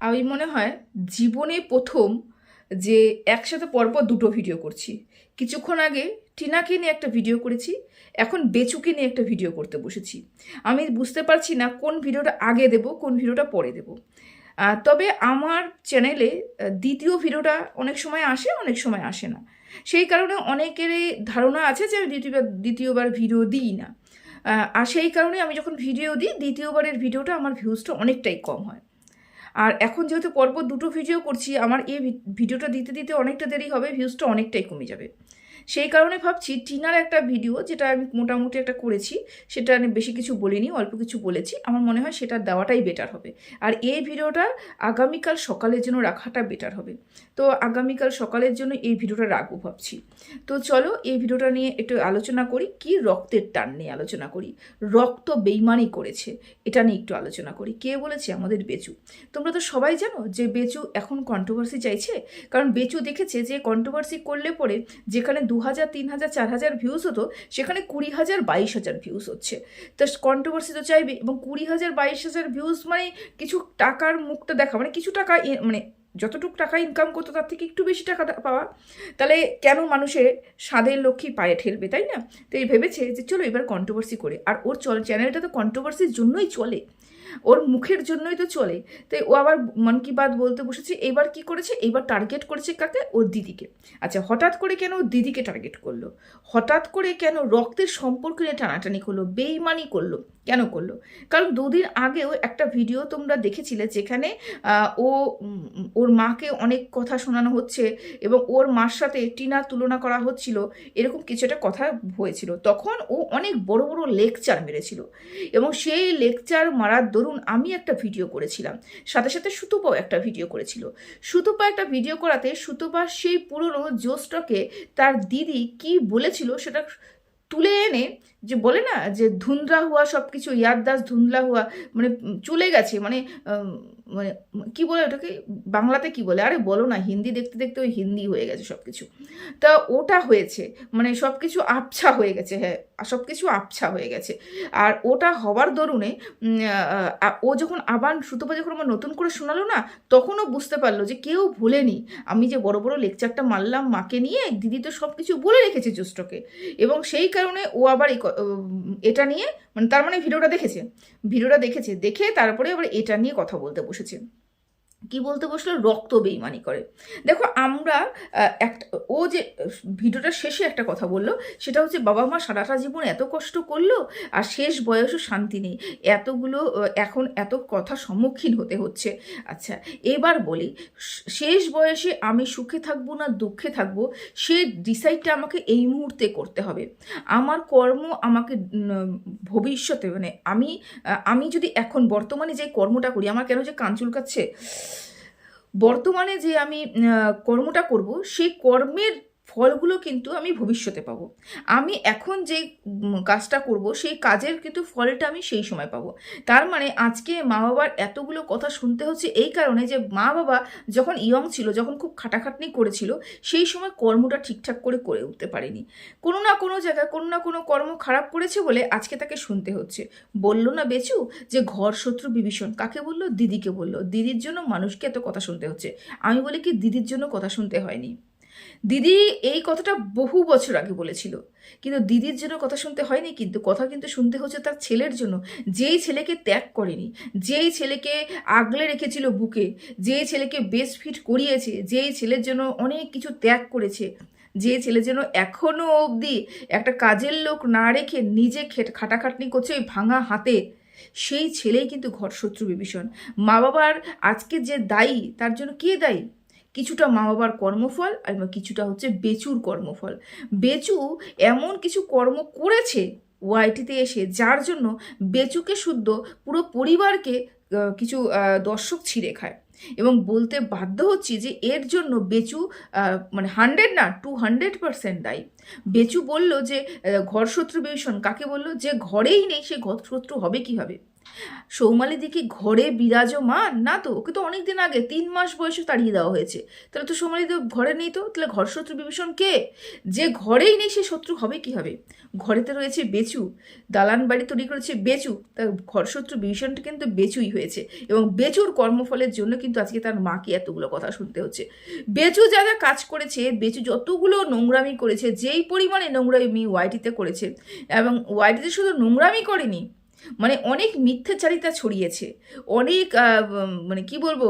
আমি মনে হয় জীবনে প্রথম যে একসাথে পরপর দুটো ভিডিও করছি। কিছুক্ষণ আগে টিনাকে নিয়ে একটা ভিডিও করেছি, এখন বেচুকে নিয়ে একটা ভিডিও করতে বসেছি। আমি বুঝতে পারছি না কোন ভিডিওটা আগে দেব, কোন ভিডিওটা পরে দেব। তবে আমার চ্যানেলে দ্বিতীয় ভিডিওটা অনেক সময় আসে, অনেক সময় আসে না। সেই কারণে অনেকেরই ধারণা আছে যে আমি দ্বিতীয়বার ভিডিও দিই না। আর সেই কারণে আমি যখন ভিডিও দিই, দ্বিতীয়বারের ভিডিওটা আমার ভিউজটা অনেকটাই কম হয়। আর এখন যেহেতু পরপর দুটো ভিডিও করছি, আমার এই ভিডিওটা দিতে দিতে অনেকটা দেরি হবে, ভিউজটা অনেকটাই কমে যাবে। সেই কারণে ভাবছি টিনার একটা ভিডিও, যেটা আমি মোটামুটি একটা করেছি, সেটা আমি বেশি কিছু বলিনি, অল্প কিছু বলেছি, আমার মনে হয় সেটা দেওয়াটাই বেটার হবে। আর এই ভিডিওটা আগামীকাল সকালের জন্য রাখাটা বেটার হবে। তো আগামীকাল সকালের জন্য এই ভিডিওটা রাখবো ভাবছি। তো চলো এই ভিডিওটা নিয়ে একটু আলোচনা করি, কি রক্তের টান নিয়ে আলোচনা করি। রক্ত বেইমানি করেছে, এটা নিয়ে একটু আলোচনা করি। কে বলেছে? আমাদের বেচু। তোমরা তো সবাই জানো যে বেচু এখন কন্ট্রোভার্সি চাইছে, কারণ বেচু দেখেছে যে কন্ট্রোভার্সি করলে পরে যেখানে 2000, 3000, 4000 ভিউজ হতো, সেখানে 20,000, 22,000 ভিউজ হচ্ছে। তো কন্ট্রোভার্সি তো চাইবে, এবং 20,000, 22,000 ভিউজ মানে কিছু টাকার মুখটা দেখা, মানে কিছু টাকা মানে যতটুকু টাকা ইনকাম করতো তার থেকে একটু বেশি টাকা পাওয়া। তাহলে কেন মানুষের স্বাদের লক্ষ্মী পায়ে ঠেলবে, তাই না? তো এই ভেবেছে যে চলো এবার কন্ট্রোভার্সি করে। আর ওর চ্যানেলটা তো কন্ট্রোভার্সির জন্যই চলে, ওর মুখের জন্যই তো চলে। তাই ও আবার মন কি বাত বলতে বসেছে। এবার কি করেছে? এবার টার্গেট করেছে কাকে? ওর দিদিকে। আচ্ছা, হঠাৎ করে কেন ওর দিদিকে টার্গেট করলো? হঠাৎ করে কেন রক্তের সম্পর্ক নিয়ে টানাটানি করলো, বেইমানি করলো? কেন করলো? কারণ দুদিন আগেও একটা ভিডিও তোমরা দেখেছিলে, যেখানে ও ওর মাকে অনেক কথা শোনানো হচ্ছে এবং ওর মার সাথে টিনার তুলনা করা হচ্ছিল, এরকম কিছু একটা কথা হয়েছিল। তখন ও অনেক বড় বড় লেকচার মেরেছিল, এবং সেই লেকচার মারার দরুন আমি একটা ভিডিও করেছিলাম, সাথে সাথে সুতপাও একটা ভিডিও করেছিল। সুতপা একটা ভিডিও করাতে সুতপা সেই পুরনো জোসটাকে তার দিদি কি বলেছিল সেটা তুলে এনে, যে বলে না যে ধুন্দ্রা হুয়া সব কিছু, ইয়াদদাস ধুন্দলা হুয়া, মানে চলে গেছে, মানে মানে কি বলে ওটাকে বাংলাতে কি বলে, আরে বলো না, হিন্দি দেখতে দেখতে ওই হিন্দি হয়ে গেছে সব কিছু। তা ওটা হয়েছে, মানে সব কিছু আবছা হয়ে গেছে, হ্যাঁ সব কিছু আবছা হয়ে গেছে। আর ওটা হওয়ার দরুনে ও যখন আবার সুতপা যখন আমার নতুন করে শোনালো না, তখনও বুঝতে পারলো যে কেউ ভুলেনি। আমি যে বড় বড় লেকচারটা মারলাম মাকে নিয়ে, দিদি তো সব কিছু বলে রেখেছে জোস্টকে, এবং সেই কারণে ও আবার এটা নিয়ে, মানে তার মানে ভিডিওটা দেখেছে, দেখে তারপরে আবার এটা নিয়ে কথা বলতে বসেছে। কি বলতে বসলো? রক্ত বেইমানি করে। দেখো আমরা একটা, ও যে ভিডিওটার শেষে একটা কথা বললো, সেটা হচ্ছে বাবা মা সারাটা জীবন এত কষ্ট করলো আর শেষ বয়সও শান্তি নেই, এতগুলো এখন এত কথা সম্মুখীন হতে হচ্ছে। আচ্ছা, এবার বলি, শেষ বয়সে আমি সুখে থাকবো না দুঃখে থাকবো, সে ডিসাইডটা আমাকে এই মুহূর্তে করতে হবে। আমার কর্ম আমাকে ভবিষ্যতে, মানে আমি যদি এখন বর্তমানে যে কর্মটা করি, আমার কেন যে কান চুলকাচ্ছে, বর্তমানে যে আমি কর্মটা করব, সেই কর্মের ফলগুলো কিন্তু আমি ভবিষ্যতে পাবো। আমি এখন যে কাজটা করব, সেই কাজের কিন্তু ফলটা আমি সেই সময় পাবো। তার মানে আজকে মা বাবার এতগুলো কথা শুনতে হচ্ছে এই কারণে যে মা বাবা যখন ইয়ং ছিল, যখন খুব খাটাখাটনি করেছিল, সেই সময় কর্মটা ঠিকঠাক করে উঠতে পারেনি। কোনো না কোনো জায়গায় কোনো না কোনো কর্ম খারাপ করেছে বলে আজকে তাকে শুনতে হচ্ছে। বললো না বেচু যে ঘর শত্রু বিভীষণ, কাকে বললো? দিদিকে বললো। দিদির জন্য মানুষকে এত কথা শুনতে হচ্ছে। আমি বলি কি, দিদির জন্য কথা শুনতে হয়নি। দিদি এই কথাটা বহু বছর আগে বলেছিল, কিন্তু দিদির জন্য কথা শুনতে হয়নি, কিন্তু কথা কিন্তু শুনতে হচ্ছে তার ছেলের জন্য, যেই ছেলেকে ত্যাগ করেনি, যেই ছেলেকে আগলে রেখেছিল বুকে, যেই ছেলেকে বেস্ট ফিট করিয়েছে, যেই ছেলের জন্য অনেক কিছু ত্যাগ করেছে, যে ছেলের জন্য এখনো অবধি একটা কাজের লোক না রেখে নিজে খাটাখাটনি করছে ওই ভাঙা হাতে, সেই ছেলেই কিন্তু ঘরশত্রু বিভীষণ। মা বাবার আজকে যে দায়ী, তার জন্য কে দায়ী? কিছুটা মা বাবার কর্মফল, আর কিছুটা হচ্ছে বেচুর কর্মফল। বেচু এমন কিছু কর্ম করেছে ওয়াইটিতে এসে, যার জন্য বেচুকে শুদ্ধ পুরো পরিবারকে কিছু দর্শক ছিঁড়ে খায়। এবং বলতে বাধ্য হচ্ছি যে এর জন্য বেচু মানে 100 না 200% দায়ী। বেচু বলল যে ঘরশত্রু বিভীষণ, কাকে বললো? যে ঘরেই নেই সে ঘরশত্রু হবে কিভাবে? সৌমালিদি কি ঘরে বিরাজমান? না তো, ওকে তো অনেক দিন আগে 3 মাস বয়সে তাড়িয়ে দেওয়া হয়েছে। তাহলে তো সৌমালিদি ঘরে নেই, তো তাহলে ঘর শত্রু বিভীষণ কে? যে ঘরেই নেই সে শত্রু হবে কি হবে? ঘরেতে রয়েছে বেচু, দালান বাড়ি তৈরি করেছে বেচু, তার ঘর শত্রু বিভীষণটা কিন্তু বেচুই হয়েছে। এবং বেচুর কর্মফলের জন্য কিন্তু আজকে তার মাকে এতগুলো কথা শুনতে হচ্ছে। বেচু যা যা কাজ করেছে, বেচু যতগুলো নোংরামি করেছে, যেই পরিমাণে নোংরামি ওয়াইটিতে করেছে, এবং ওয়াইটিতে শুধু নোংরামি করেনি, মানে অনেক মিথ্যাচারিতা ছড়িয়েছে, অনেক মানে কি বলবো,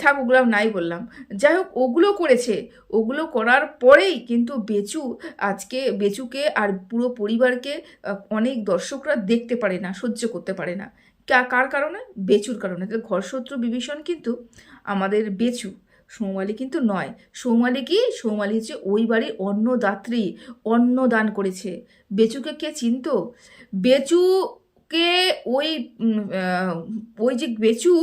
থাক ওগুলো নাই বললাম, যাই হোক ওগুলো করেছে। ওগুলো করার পরেই কিন্তু বেচু আজকে, বেচুকে আর পুরো পরিবারকে অনেক দর্শকরা দেখতে পারে না, সহ্য করতে পারে না। কার কারণে? বেচুর কারণে। তাহলে ঘরশত্রু বিভীষণ কিন্তু আমাদের বেচু, সৌমালি কিন্তু নয়। সৌমালি কি? সৌমালি হচ্ছে ওই বাড়ির অন্নদাত্রী, অন্ন দান করেছে। বেচুকে কে চিনতো? বেচুকে ওই ওই যে বেচু,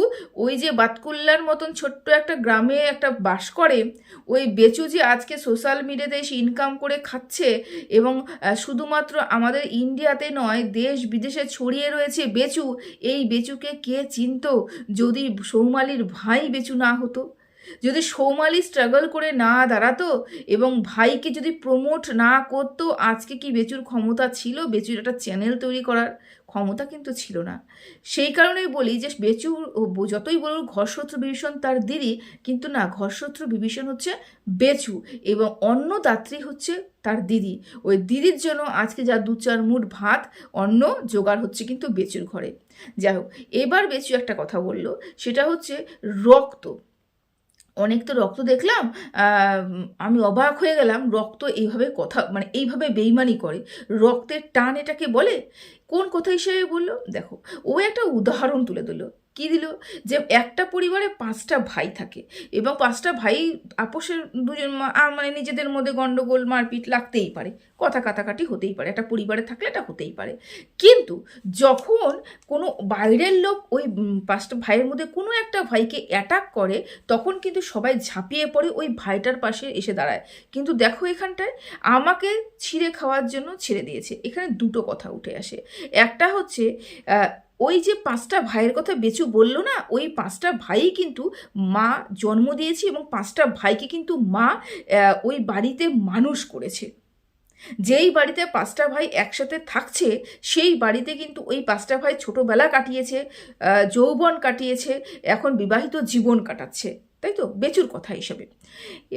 ওই যে বাতকুল্লার মতন ছোট্ট একটা গ্রামে একটা বাস করে, ওই বেচু যে আজকে সোশ্যাল মিডিয়াতে এসে ইনকাম করে খাচ্ছে, এবং শুধুমাত্র আমাদের ইন্ডিয়াতে নয়, দেশ বিদেশে ছড়িয়ে রয়েছে বেচু। এই বেচুকে কে চিনতো যদি সৌমালির ভাই বেচু না হতো? যদি সৌমালি স্ট্রাগল করে না দাঁড়াতো এবং ভাইকে যদি প্রমোট না করতো, আজকে কি বেচুর ক্ষমতা ছিল? বেচুর একটা চ্যানেল তৈরি করার ক্ষমতা কিন্তু ছিল না। সেই কারণেই বলি যে বেচু যতই বলুন ঘরশত্রু বিভীষণ তার দিদি, কিন্তু না, ঘরশত্রু বিভীষণ হচ্ছে বেচু, এবং অন্নদাত্রী হচ্ছে তার দিদি। ওই দিদির জন্য আজকে যা 2-4 মুঠ ভাত অন্ন জোগাড় হচ্ছে কিন্তু বেচুর ঘরে। যাই হোক, এবার বেচু একটা কথা বলল, সেটা হচ্ছে রক্ত। অনেক তো রক্ত দেখলাম, আমি অবাক হয়ে গেলাম, রক্ত এইভাবে কথা, মানে এইভাবে বেইমানি করে, রক্তের টান এটাকে বলে? কোন কথা হিসেবে বললো দেখো, ও একটা উদাহরণ তুলে দিল। কি দিল? যে একটা পরিবারে 5টা ভাই থাকে, এবং 5টা ভাই আপোষের দুজন মানে নিজেদের মধ্যে গন্ডগোল মারপিট লাগতেই পারে, কথা কাটাকাটি হতেই পারে, একটা পরিবারে থাকলে এটা হতেই পারে। কিন্তু যখন কোনো বাইরের লোক ওই 5টা ভাইয়ের মধ্যে কোনো একটা ভাইকে অ্যাটাক করে, তখন কিন্তু সবাই ঝাঁপিয়ে পড়ে ওই ভাইটার পাশে এসে দাঁড়ায়। কিন্তু দেখো এখানটায় আমাকে ছিঁড়ে খাওয়ার জন্য ছেড়ে দিয়েছে। এখানে দুটো কথা উঠে আসে। একটা হচ্ছে ওই যে 5টা ভাইয়ের কথা বেচু বললো না, ওই 5টা ভাই কিন্তু মা জন্ম দিয়েছে, এবং 5টা ভাইকে কিন্তু মা ওই বাড়িতে মানুষ করেছে। যেই বাড়িতে 5টা ভাই একসাথে থাকছে, সেই বাড়িতে কিন্তু ওই 5টা ভাই ছোটোবেলা কাটিয়েছে, যৌবন কাটিয়েছে, এখন বিবাহিত জীবন কাটাচ্ছে, তাই তো? বেচুর কথা হিসেবে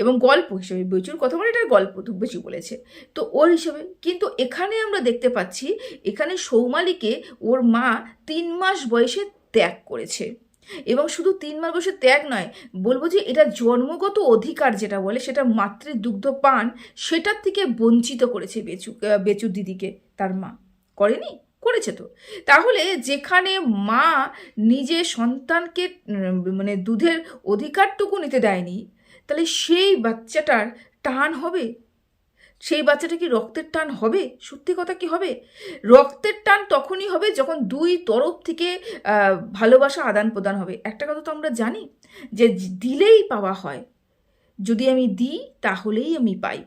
এবং গল্প হিসেবে, বেচুর কথা মানে এটার গল্প তো বেচু বলেছে, তো ওর হিসেবে। কিন্তু এখানে আমরা দেখতে পাচ্ছি, এখানে সৌমালিকে ওর মা 3 মাস বয়সে ত্যাগ করেছে। এবং শুধু 3 মাস বয়সে ত্যাগ নয়, বলবো যে এটা জন্মগত অধিকার যেটা বলে, সেটা মাতৃদুগ্ধ পান, সেটার থেকে বঞ্চিত করেছে বেচুর দিদিকে তার মা। করেনি? করেছে তো। তাহলে যেখানে মা নিজে সন্তানকে মানে দুধের অধিকারটুকু নিতে দেয়নি, তাহলে সেই বাচ্চাটার টান হবে? সেই বাচ্চাটা কি রক্তের টান হবে? সত্যি কথা কি হবে? রক্তের টান তখনই হবে যখন দুই তরফ থেকে ভালোবাসা আদান প্রদান হবে। একটা কথা তো আমরা জানি যে দিলেই পাওয়া হয়, যদি আমি দিই তাহলেই আমি পাই।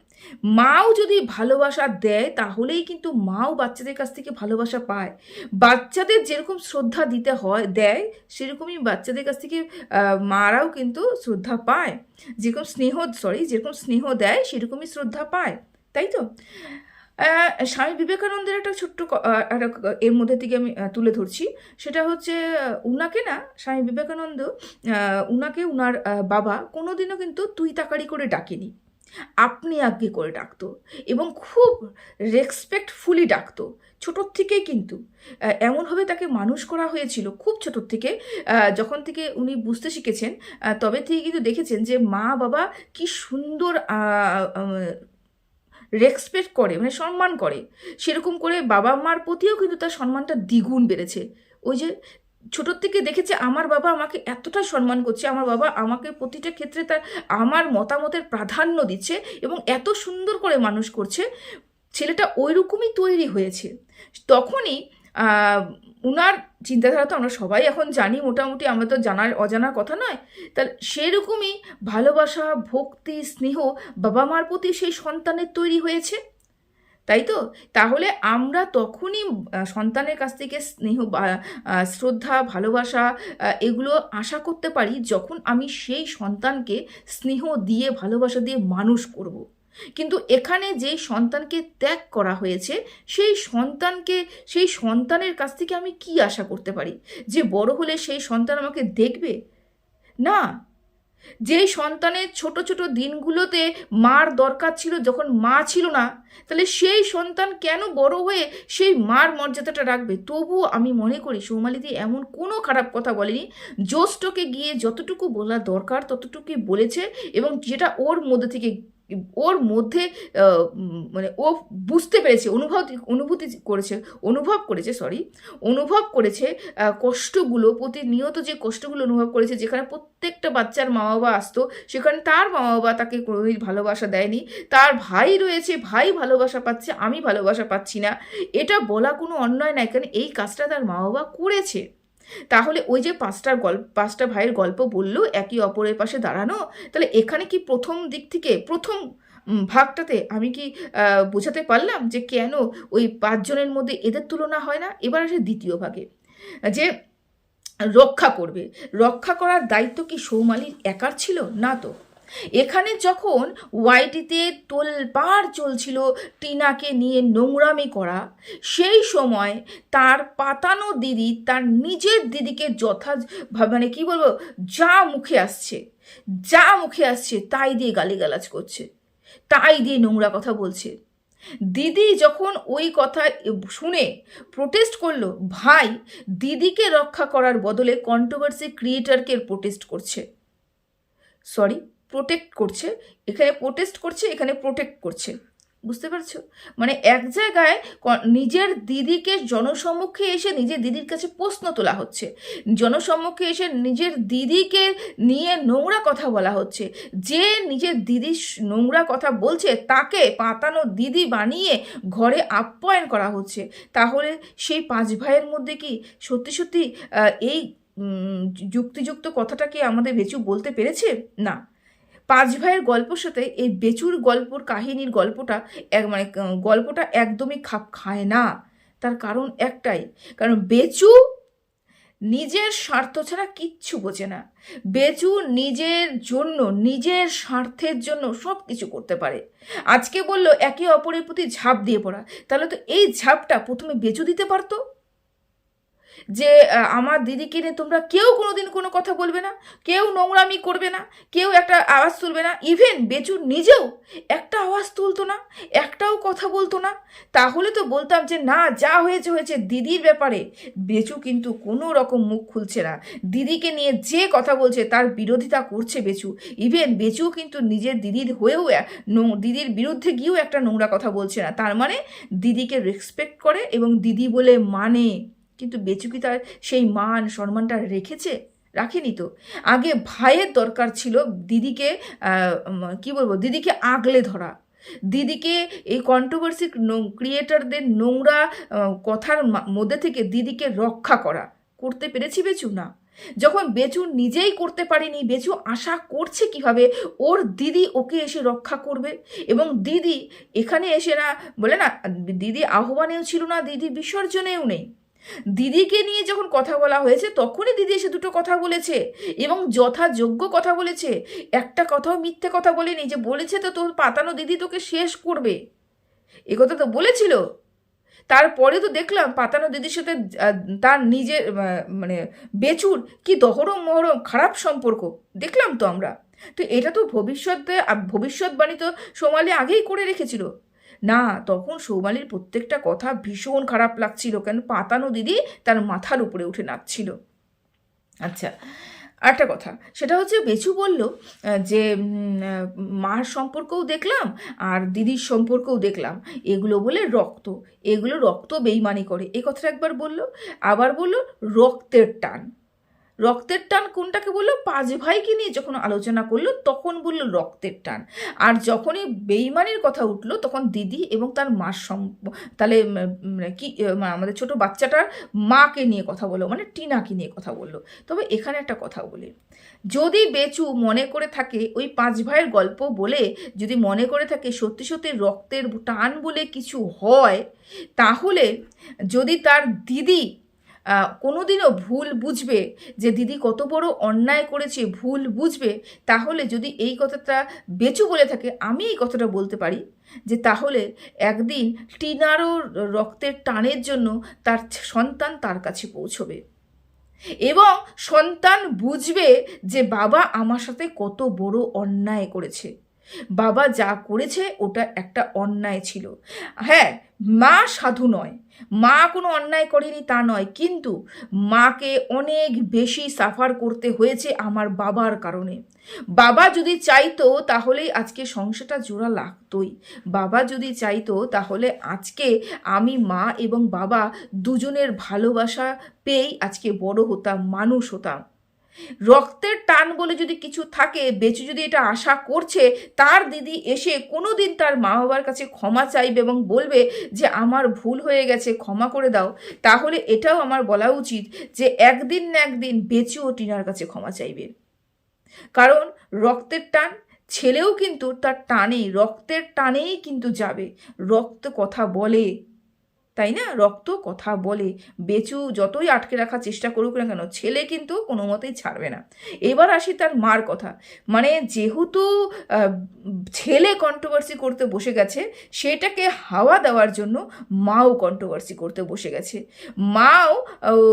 মাও যদি ভালোবাসা দেয়, তাহলেই কিন্তু মাও বাচ্চাদের কাছ থেকে ভালোবাসা পায়। বাচ্চাদের যেরকম শ্রদ্ধা দিতে হয় দেয়, সেরকমই বাচ্চাদের কাছ থেকে মারাও কিন্তু শ্রদ্ধা পায়। যেরকম স্নেহ দেয়, সেরকমই শ্রদ্ধা পায়, তাই তো? স্বামী বিবেকানন্দের একটা ছোট্ট এর মধ্যে থেকে আমি তুলে ধরছি। সেটা হচ্ছে উনাকে না, স্বামী বিবেকানন্দ উনাকে উনার বাবা কোনোদিনও কিন্তু তুই তাকারি করে ডাকেনি, আপনি আজ্ঞে করে ডাকতো, এবং খুব রেসপেক্টফুলি ডাকতো ছোটোর থেকেই। কিন্তু এমনভাবে তাকে মানুষ করা হয়েছিল খুব ছোটোর থেকে। যখন থেকে উনি বুঝতে শিখেছেন, তবে থেকে কিন্তু দেখেছেন যে মা বাবা কি সুন্দর রেসপেক্ট করে, মানে সম্মান করে। সেরকম করে বাবা মার প্রতিও কিন্তু তার সম্মানটা দ্বিগুণ বেড়েছে। ওই যে ছোটোর থেকে দেখেছে আমার বাবা আমাকে এতটা সম্মান করছে, আমার বাবা আমাকে প্রতিটা ক্ষেত্রে তার আমার মতামতের প্রাধান্য দিচ্ছে, এবং এত সুন্দর করে মানুষ করছে, ছেলেটা ওই রকমই তৈরি হয়েছে। তখনই উনার চিন্তাধারা তো আমরা সবাই এখন জানি মোটামুটি, আমরা তো অজানার কথা নয়। তাহলে সেরকমই ভালোবাসা, ভক্তি, স্নেহ বাবা মার প্রতি সেই সন্তানের তৈরি হয়েছে। তাই তো? তাহলে আমরা তখনই সন্তানের কাছ থেকে স্নেহ বা শ্রদ্ধা, ভালোবাসা এগুলো আশা করতে পারি যখন আমি সেই সন্তানকে স্নেহ দিয়ে, ভালোবাসা দিয়ে মানুষ করব। কিন্তু এখানে যে সন্তানকে ত্যাগ করা হয়েছে, সেই সন্তানের কাছ থেকে আমি কি আশা করতে পারি? যে বড় হলে সেই সন্তান আমাকে দেখবে? না। যেই সন্তানের ছোট ছোট দিনগুলোতে মার দরকার ছিল যখন মা ছিল না, তাহলে সেই সন্তান কেন বড় হয়ে সেই মার মর্যাদাটা রাখবে? তবুও আমি মনে করি সৌমালিদি এমন কোনো খারাপ কথা বলেনি। জ্যৈষ্ঠকে গিয়ে যতটুকু বলা দরকার ততটুকুই বলেছে, এবং যেটা ওর মধ্যে মানে ও বুঝতে পেরেছে, অনুভব করেছে কষ্টগুলো, প্রতিনিয়ত যে কষ্টগুলো অনুভব করেছে, যেখানে প্রত্যেকটা বাচ্চার মা বাবা আসতো, সেখানে তার মা বাবা তাকে কোনোদিন ভালোবাসা দেয়নি। তার ভাই রয়েছে, ভাই ভালোবাসা পাচ্ছে, আমি ভালোবাসা পাচ্ছি না, এটা বলা কোনো অন্যায় নাই, কারণ এই কাজটা তার মা বাবা করেছে। তাহলে ওই যে পাঁচটা ভাইয়ের গল্প বললো একে অপরের পাশে দাঁড়ানো, তাহলে এখানে কি প্রথম দিক থেকে প্রথম ভাগটাতে আমি কি বোঝাতে পারলাম যে কেন ওই 5 জনের মধ্যে এদের তুলনা হয় না? এবার আসে দ্বিতীয় ভাগে, যে রক্ষা করার দায়িত্ব কি সৌমালির একার ছিল? না তো। এখানে যখন ওয়াইটিতে তোলপাড় চলছিল টিনাকে নিয়ে নোংরামি করা, সেই সময় তার পাতানো দিদি তার নিজের দিদিকে মানে কি বলবো, যা মুখে আসছে তাই দিয়ে গালিগালাজ করছে, তাই দিয়ে নোংরা কথা বলছে। দিদি যখন ওই কথা শুনে প্রোটেস্ট করলো, ভাই দিদিকে রক্ষা করার বদলে কন্ট্রোভার্সি ক্রিয়েটারকে প্রোটেক্ট করছে। এখানে প্রোটেস্ট করছে, এখানে প্রোটেক্ট করছে। বুঝতে পারছো? মানে এক জায়গায় নিজের দিদিকে জনসম্মুখে এসে নিজের দিদির কাছে প্রশ্ন তোলা হচ্ছে, জনসম্মুখে এসে নিজের দিদিকে নিয়ে নোংরা কথা বলা হচ্ছে। যে নিজের দিদির নোংরা কথা বলছে তাকে পাতানো দিদি বানিয়ে ঘরে আপ্যায়ন করা হচ্ছে। তাহলে সেই 5 ভাইয়ের মধ্যে কি সত্যি সত্যি এই যুক্তিযুক্ত কথাটা কি আমাদের বেচু বলতে পেরেছে? না। 5 ভাইয়ের গল্পের সাথে এই বেচুর কাহিনীর গল্পটা একদমই খাপ খায় না। তার কারণ একটাই, কারণ বেচু নিজের স্বার্থ ছাড়া কিচ্ছু বোঝে না। বেচু নিজের স্বার্থের জন্য সব কিছু করতে পারে। আজকে বললো একে অপরের প্রতি ঝাঁপ দিয়ে পড়া, তাহলে তো এই ঝাঁপটা প্রথমে বেচু দিতে পারতো, যে আমার দিদিকে নিয়ে তোমরা কেউ কোনোদিন কোনো কথা বলবে না, কেউ নোংরামি করবে না, কেউ একটা আওয়াজ তুলবে না। ইভেন বেচু নিজেও একটা আওয়াজ তুলতো না, একটাও কথা বলতো না। তাহলে তো বলতাম যে না, যা হয়েছে দিদির ব্যাপারে। বেচু কিন্তু কোনো রকম মুখ খুলছে না, দিদিকে নিয়ে যে কথা বলছে তার বিরোধিতা করছে বেচু। ইভেন বেচু কিন্তু নিজের দিদির হয়েও দিদির বিরুদ্ধে গিয়েও একটা নোংরা কথা বলছে না। তার মানে দিদিকে রেসপেক্ট করে এবং দিদি বলে মানে। কিন্তু বেচু কি তার সেই মান সম্মানটা রাখেনি তো। আগে ভাইয়ের দরকার ছিল দিদিকে দিদিকে আগলে ধরা, দিদিকে এই কন্ট্রোভার্সি ক্রিয়েটারদের নোংরা কথার মধ্যে থেকে দিদিকে রক্ষা করতে পেরেছি বেচু? না। যখন বেচু নিজেই করতে পারেনি, বেচু আশা করছে কিভাবে ওর দিদি ওকে এসে রক্ষা করবে? এবং দিদি এখানে এসে না বলে না, দিদি আহ্বানেও ছিল না, দিদি বিসর্জনেও নেই। দিদিকে নিয়ে যখন কথা বলা হয়েছে তখনই দিদি এসে দুটো কথা বলেছে, এবং যথাযোগ্য কথা বলেছে। একটা কথাও মিথ্যে কথা বলেনি, যে বলেছে তো তোর পাতানো দিদি তোকে শেষ করবে, এ কথা তো বলেছিল। তারপরে তো দেখলাম পাতানো দিদির সাথে তার নিজের মানে বেচুর কি দহরম মহরম খারাপ সম্পর্ক দেখলাম তো আমরা। তো এটা তো ভবিষ্যৎবাণী তো সোমালি আগেই করে রেখেছিল না। তখন সৌমালির প্রত্যেকটা কথা ভীষণ খারাপ লাগছিল, কেন পাতানো দিদি তার মাথার উপরে উঠে নাচছিল। আচ্ছা, আরেকটা কথা, সেটা হচ্ছে বেচু বলল যে মার সম্পর্কও দেখলাম আর দিদির সম্পর্কও দেখলাম, এগুলো বলে রক্ত বেইমানি করে, এই কথাটা একবার বলল। আবার বলল রক্তের টান। রক্তের টান কোনটাকে বললো? পাঁচ ভাইকে নিয়ে যখন আলোচনা করলো তখন বললো রক্তের টান। আর যখনই বেইমানির কথা উঠলো তখন দিদি এবং তার মার তাহলে কি আমাদের ছোট বাচ্চাটার মাকে নিয়ে কথা বললো, মানে টিনাকে নিয়ে কথা বললো। তবে এখানে একটা কথা বলি, যদি বেচু মনে করে থাকে ওই পাঁচ ভাইয়ের গল্প বলে যদি মনে করে থাকে সত্যি সত্যি রক্তের টান বলে কিছু হয়, তাহলে যদি তার দিদি কোনোদিনও ভুল বুঝবে যে দিদি কত বড় অন্যায় করেছে, ভুল বুঝবে, তাহলে যদি এই কথাটা বেচু বলে থাকে, আমি এই কথাটা বলতে পারি যে তাহলে একদিন টিনারও রক্তের টানের জন্য তার সন্তান তার কাছে পৌঁছবে এবং সন্তান বুঝবে যে বাবা আমার সাথে কত বড় অন্যায় করেছে, বাবা যা করেছে ওটা একটা অন্যায় ছিল। হ্যাঁ, মা সাধু নয়, মা কোনো অন্যায় করেনি তা নয়, কিন্তু মাকে অনেক বেশি সাফার করতে হয়েছে আমার বাবার কারণে। বাবা যদি চাইতো তাহলেই আজকে সংসারটা জোড়া লাগতোই। বাবা যদি চাইতো তাহলে আজকে আমি মা এবং বাবা দুজনের ভালোবাসা পেয়েই আজকে বড় হতাম, মানুষ হতাম। রক্তের টান বলে যদি কিছু থাকে, বেচু যদি এটা আশা করছে তার দিদি এসে কোনো দিন তার মা বাবার কাছে ক্ষমা চাইবে এবং বলবে যে আমার ভুল হয়ে গেছে, ক্ষমা করে দাও, তাহলে এটাও আমার বলা উচিত যে একদিন না একদিন বেচু ও টিনার কাছে ক্ষমা চাইবে। কারণ রক্তের টান, ছেলেও কিন্তু তার টানে, রক্তের টানেই কিন্তু যাবে। রক্ত কথা বলে, তাই না? রক্ত কথা বলে। বেচু যতই আটকে রাখার চেষ্টা করুক না কেন, ছেলে কিন্তু কোনো মতেই ছাড়বে না। এবার আসি তার মার কথা। মানে যেহেতু ছেলে কন্ট্রোভার্সি করতে বসে গেছে, সেটাকে হাওয়া দেওয়ার জন্য মাও কন্ট্রোভার্সি করতে বসে গেছে। মাও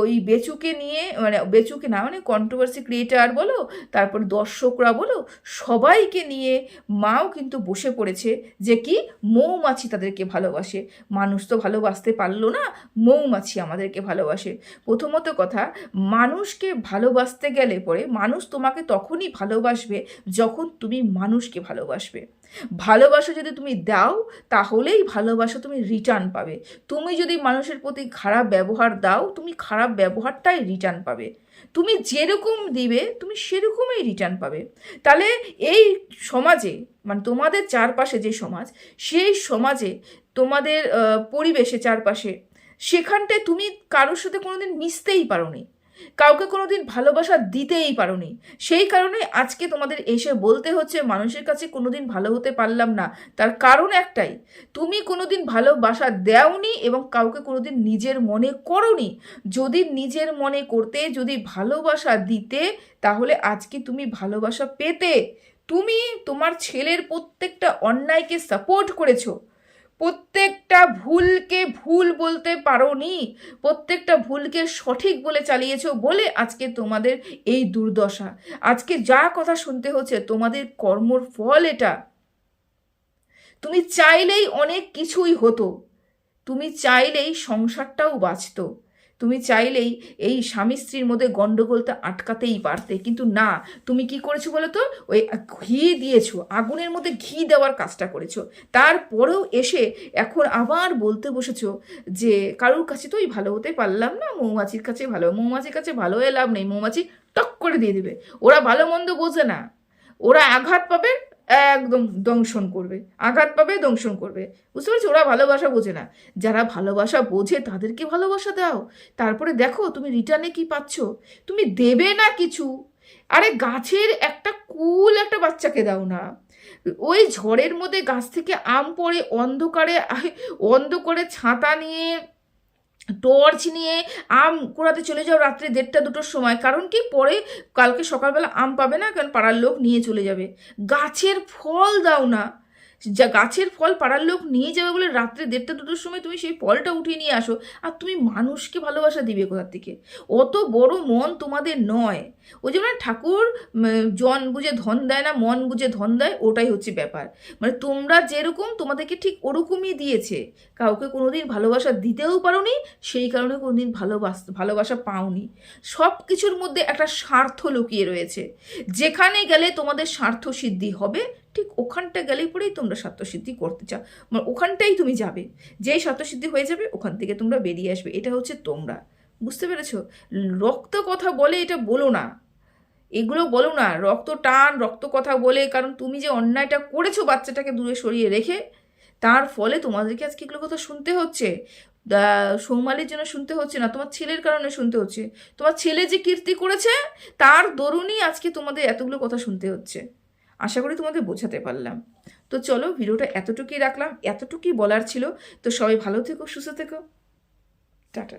ওই বেচুকে নিয়ে, মানে বেচুকে না, মানে কন্ট্রোভার্সি ক্রিয়েটার বলো, তারপর দর্শকরা বলো, সবাইকে নিয়ে মাও কিন্তু বসে পড়েছে যে কি মৌমাছি তাদেরকে ভালোবাসে। মানুষ তো ভালোবাসতে পারলো না, মৌমাছি আমাদেরকে ভালোবাসে। প্রথমত কথা, মানুষকে ভালোবাসতে গেলে পরে মানুষ তোমাকে তখনই ভালোবাসবে যখন তুমি মানুষকে ভালোবাসবে। ভালোবাসা যদি তুমি দাও তাহলেই ভালোবাসা তুমি রিটার্ন পাবে। তুমি যদি মানুষের প্রতি খারাপ ব্যবহার দাও, তুমি খারাপ ব্যবহারটাই রিটার্ন পাবে। তুমি যেরকম দিবে তুমি সেরকমই রিটার্ন পাবে। তাহলে এই সমাজে, মানে তোমাদের চারপাশে যে সমাজ, সেই সমাজে তোমাদের পরিবেশে চারপাশে, সেখানটায় তুমি কারোর সাথে কোনোদিন মিশতেই পারোনি, কাউকে কোনোদিন ভালোবাসা দিতেই পারোনি। সেই কারণে আজকে তোমাদের এসে বলতে হচ্ছে মানুষের কাছে কোনোদিন ভালো হতে পারলাম না। তার কারণ একটাই, তুমি কোনোদিন ভালোবাসা দেওনি এবং কাউকে কোনোদিন নিজের মনে করোনি। যদি নিজের মনে করতে, যদি ভালোবাসা দিতে, তাহলে আজকে তুমি ভালোবাসা পেতে। তুমি তোমার ছেলের প্রত্যেকটা অন্যায়কে সাপোর্ট করেছো, প্রত্যেকটা ভুলকে ভুল বলতে পারোনি, প্রত্যেকটা ভুলকে সঠিক বলে চালিয়েছো বলে আজকে তোমাদের এই দুর্দশা। আজকে যা কথা শুনতে হচ্ছে তোমাদের কর্মর ফল এটা। তুমি চাইলেই অনেক কিছুই হতো, তুমি চাইলেই সংসারটাও বাঁচত, তুমি চাইলেই এই স্বামী স্ত্রীর মধ্যে গন্ডগোলটা আটকাতেই পারতে, কিন্তু না, তুমি কি করেছো বলো তো? ওই ঘি দিয়েছো, আগুনের মধ্যে ঘি দেওয়ার কাজটা করেছো। তারপরেও এসে এখন আবার বলতে বসেছো যে কারোর কাছে তো ভালো হতে পারলাম না, মৌমাছির কাছে ভালো, মৌমাছির কাছে ভালো হয়ে লাভ নেই, মৌমাছি টক করে দিয়ে দেবে। ওরা ভালো মন্দ বোঝে না, ওরা আঘাত পাবে একদম দংশন করবে, আঘাত পাবে দংশন করবে। বুঝতে পারছি? ওরা ভালোবাসা বোঝে না। যারা ভালোবাসা বোঝে তাদেরকে ভালোবাসা দাও, তারপরে দেখো তুমি রিটার্নে কি পাচ্ছ। তুমি দেবে না কিছু, আরে গাছের একটা কুল একটা বাচ্চাকে দাও না। ওই ঝড়ের মধ্যে গাছ থেকে আম পড়ে অন্ধকারে ছাতা নিয়ে, টর্চ নিয়ে আম কুড়াতে চলে যাও রাত্রে 1:30-2টোর সময়। কারণ কি, পরে কালকে সকালবেলা আম পাবে না, কারণ পাড়ার লোক নিয়ে চলে যাবে। গাছের ফল দাও না, যা গাছের ফল পাড়ার লোক নিয়ে যাবে বলে রাত্রে 1:30-2টোর সময় তুমি সেই ফলটা উঠিয়ে নিয়ে আসো। আর তুমি মানুষকে ভালোবাসা দিবে কোথার থেকে? অত বড় মন তোমাদের নয়। ওই যে মানে ঠাকুর জন বুঝে ধন দেয় না, মন বুঝে ধন দেয়, ওটাই হচ্ছে ব্যাপার। মানে তোমরা যেরকম তোমাদেরকে ঠিক ওরকমই দিয়েছে। কাউকে কোনোদিন ভালোবাসা দিতেও পারোনি, সেই কারণে কোনোদিন ভালোবাসা পাওনি। সব কিছুর মধ্যে একটা স্বার্থ লুকিয়ে রয়েছে। যেখানে গেলে তোমাদের স্বার্থ সিদ্ধি হবে, ঠিক ওখানটা গেলেই পরেই তোমরা স্বার্থসিদ্ধি করতে চাও, মানে ওখানটাই তুমি যাবে। যেই স্বার্থসিদ্ধি হয়ে যাবে ওখান থেকে তোমরা বেরিয়ে আসবে। এটা হচ্ছে তোমরা, বুঝতে পেরেছো? রক্ত কথা বলে এটা বলো না, এগুলো বলো না, রক্ত টান রক্ত কথা বলে, কারণ তুমি যে অন্যায়টা করেছো বাচ্চাটাকে দূরে সরিয়ে রেখে, তার ফলে তোমাদেরকে আজকে এগুলো কথা শুনতে হচ্ছে। সৌমালির জন্য শুনতে হচ্ছে না, তোমার ছেলের কারণে শুনতে হচ্ছে। তোমার ছেলে যে কীর্তি করেছে তার দরুনই আজকে তোমাদের এতগুলো কথা শুনতে হচ্ছে। আশা করি তোমাদের বোঝাতে পারলাম। তো চলো, ভিডিওটা এতটুকুই রাখলাম, এতটুকুই বলার ছিল। তো সবাই ভালো থেকো, সুস্থ থেকো, টাটা।